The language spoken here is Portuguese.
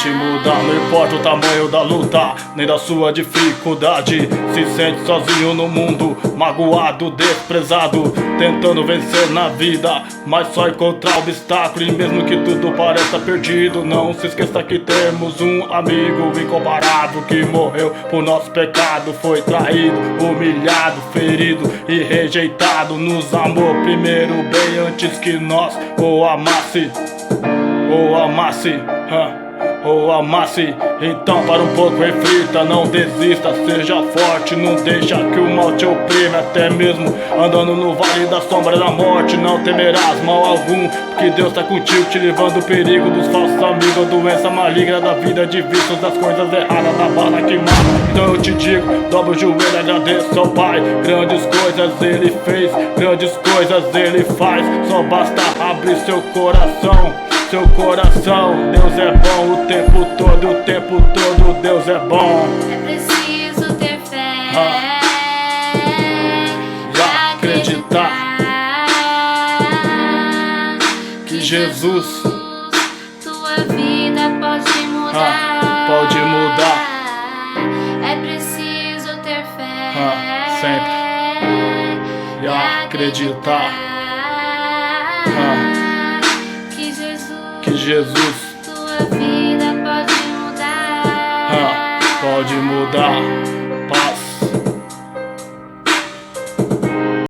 te mudar. Não importa o tamanho da luta, nem da sua dificuldade. Se sente sozinho no mundo, magoado, desprezado, tentando vencer na vida, mas só encontrar obstáculo. E mesmo que tudo pareça perdido, não se esqueça que temos um amigo incomparável que morreu por nosso pecado. Foi traído, humilhado, ferido e rejeitado. Nos amou primeiro, bem antes que nós o amasse. Ou amasse. Então para um pouco, reflita, não desista, seja forte, não deixa que o mal te oprime. Até mesmo andando no vale da sombra da morte, não temerás mal algum, porque Deus tá contigo, te livrando do perigo dos falsos amigos, doença maligna da vida, de vícios, das coisas erradas, da bala que mata. Então eu te digo, dobra o joelho, agradeça ao Pai. Grandes coisas Ele fez, grandes coisas Ele faz. Só basta abrir seu coração. Seu coração, Deus é bom o tempo todo, Deus é bom. É preciso ter fé e acreditar que Jesus, tua vida pode mudar. Pode mudar. É preciso ter fé sempre e acreditar que Jesus, tua vida pode mudar. Pode mudar.